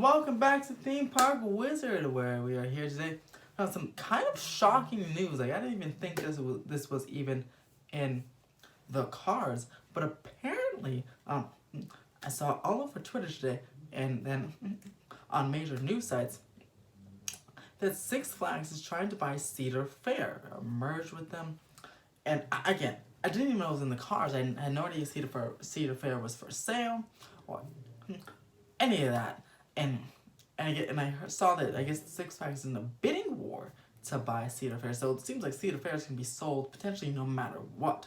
Welcome back to Theme Park Wizard, where we are here today. Some kind of shocking news. Like, I didn't even think this was even in the cards, but apparently, I saw all over Twitter today, and then on major news sites, that Six Flags is trying to buy Cedar Fair, merge with them. And again, I didn't even know it was in the cards. I had no idea Cedar Fair was for sale, or any of that. And I saw that I guess Six Flags is in a bidding war to buy Cedar Fair. So it seems like Cedar Fair is going to be sold potentially no matter what,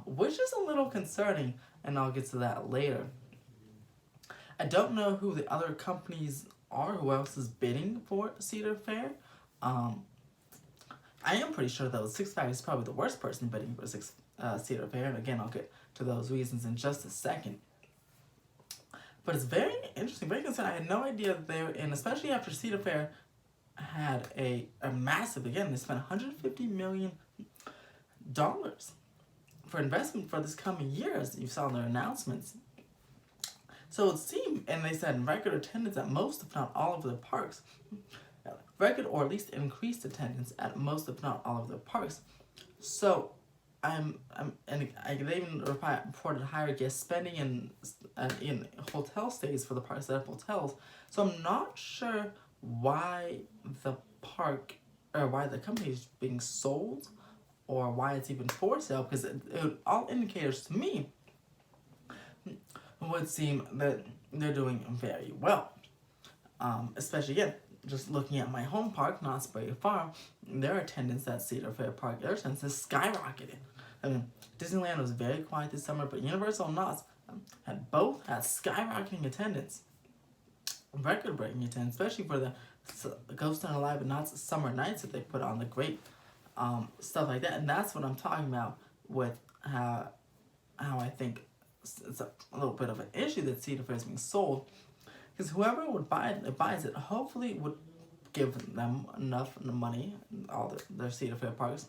which is a little concerning, and I'll get to that later. I don't know who the other companies are, who else is bidding for Cedar Fair. I am pretty sure though Six Flags is probably the worst person bidding for Cedar Fair, and again I'll get to those reasons in just a second. But it's very interesting, very concerning. I had no idea that they were in, especially after Cedar Fair had a massive, again, they spent $150 million for investment for this coming year, as you saw in their announcements. So it seemed, and they said record attendance at most, if not all, of their parks. Record or at least increased attendance at most, if not all, of their parks. So they even reported higher guest spending in hotel stays for the parks that have hotels. So I'm not sure why the park, or why the company is being sold, or why it's even for sale, because all indicators to me would seem that they're doing very well. Especially, again, just looking at my home park, Knott's Berry Farm, their attendance at Cedar Fair Park, their attendance has skyrocketed. I mean, Disneyland was very quiet this summer, but Universal and Knott's had skyrocketing attendance, record-breaking attendance, especially for the Ghost Town Alive and Knott's summer nights that they put on, the great stuff like that. And that's what I'm talking about with how I think it's a little bit of an issue that Cedar Fair is being sold, because whoever would buys it hopefully would give them enough money, their Cedar Fair parks,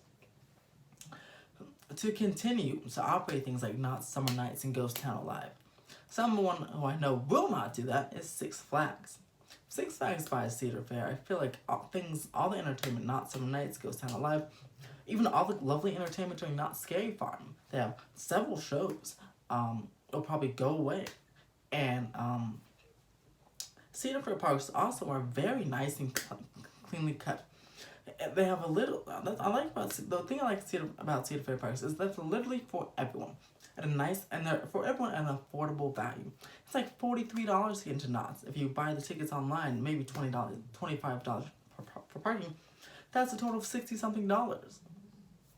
to continue to operate things like Knott's Summer Nights and Ghost Town Alive. Someone who I know will not do that is Six Flags. Six Flags buys Cedar Fair, I feel like all the entertainment, Knott's Summer Nights, Ghost Town Alive, even all the lovely entertainment during Knott's Scary Farm, they have several shows, will probably go away. And Cedar Fair parks also are very nice and cleanly cut. They have a little. The thing I like about Cedar Fair parks is that they're literally for everyone, and they're for everyone at an affordable value. It's like $43 to get into Knott's. If you buy the tickets online, maybe $20, $25 for parking. That's a total of $60-something,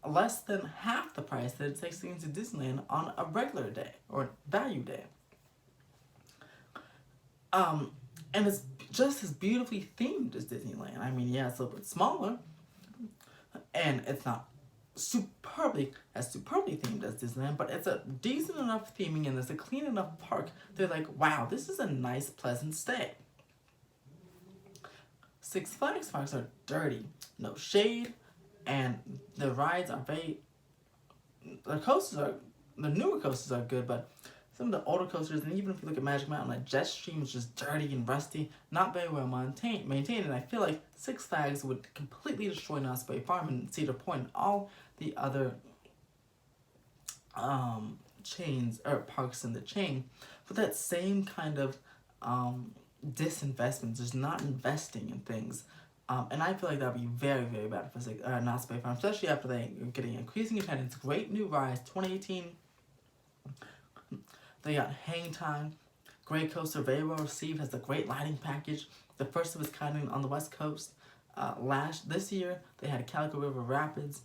less than half the price that it takes to get into Disneyland on a regular day or value day. And it's just as beautifully themed as Disneyland. I mean, yeah, it's a little bit smaller, and it's not superbly themed as Disneyland, but it's a decent enough theming, and it's a clean enough park. They're like, wow, this is a nice, pleasant stay. Six Flags parks are dirty, no shade, and the rides are the newer coasters are good, but some of the older coasters, and even if you look at Magic Mountain, like Jetstream is just dirty and rusty, not very well maintained, and I feel like Six Flags would completely destroy Knott's Berry Farm and Cedar Point and all the other chains, or parks in the chain, with that same kind of disinvestment, just not investing in things. And I feel like that would be very, very bad for Knott's Berry Farm, especially after they are getting increasing attendance, great new rides, 2018. They got Hang Time, great coaster, very well received, has a great lighting package, the first of its kind on the West Coast. This year, they had Calico River Rapids,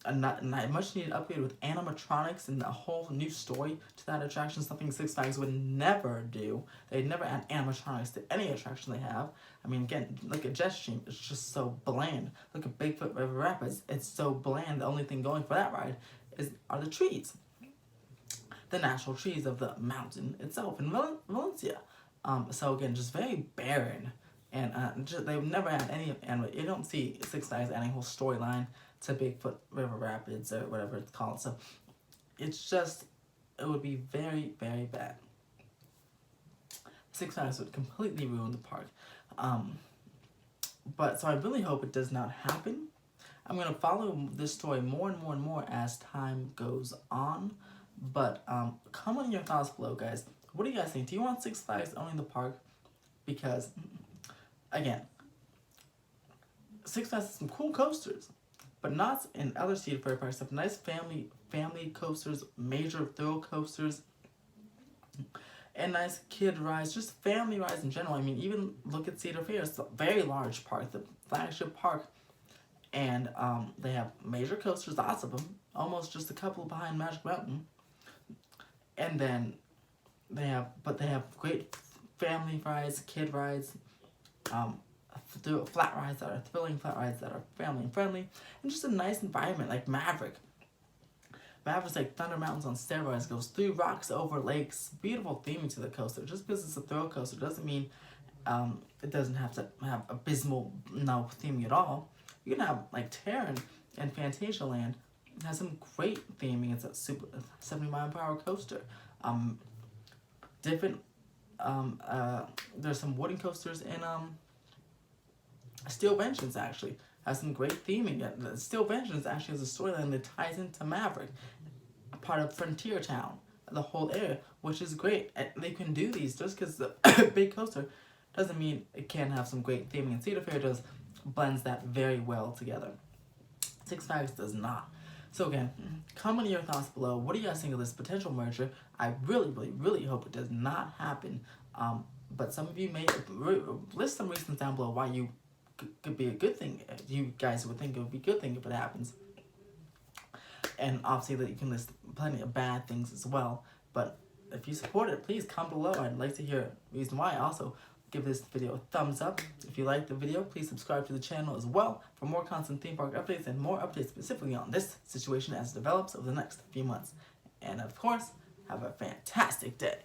a much needed upgrade with animatronics and a whole new story to that attraction, something Six Flags would never do. They'd never add animatronics to any attraction they have. I mean, again, look at Jetstream, it's just so bland. Look at Bigfoot River Rapids, it's so bland. The only thing going for that ride are the trees. The natural trees of the mountain itself in Valencia. So again, just very barren, and they've never had any animal. You don't see Six Flags adding a whole storyline to Bigfoot River Rapids or whatever it's called. So it would be very, very bad. Six Flags would completely ruin the park. But so I really hope it does not happen. I'm going to follow this story more and more and more as time goes on. But comment on your thoughts below, guys. What do you guys think? Do you want Six Flags owning the park? Because, again, Six Flags has some cool coasters, but not in other Cedar Fair parks. Have nice family coasters, major thrill coasters, and nice kid rides, just family rides in general. I mean, even look at Cedar Fair. It's a very large park, the flagship park. And they have major coasters, lots of them, almost just a couple behind Magic Mountain. And then they have great family rides, kid rides, flat rides that are thrilling, flat rides that are family friendly, and just a nice environment like Maverick. Maverick's like Thunder Mountains on steroids, goes through rocks, over lakes, beautiful theming to the coaster. Just because it's a thrill coaster doesn't mean it doesn't have to have abysmal theming at all. You can have like Terran and Fantasia Land. It has some great theming. It's a super 70-mile-per-hour coaster. There's some wooden coasters in Steel Vengeance actually. Has some great theming. Steel Vengeance actually has a storyline that ties into Maverick, a part of Frontier Town, the whole area, which is great. And they can do these just because the big coaster doesn't mean it can't have some great theming. And Cedar Fair blends that very well together. Six Flags does not. So again, comment your thoughts below. What do you guys think of this potential merger? I really, really, really hope it does not happen. But some of you may list some reasons down below why you could be a good thing. You guys would think it would be a good thing if it happens. And obviously that you can list plenty of bad things as well. But if you support it, please comment below. I'd like to hear a reason why. Also, give this video a thumbs up. If you liked the video, please subscribe to the channel as well for more constant theme park updates and more updates specifically on this situation as it develops over the next few months. And of course, have a fantastic day.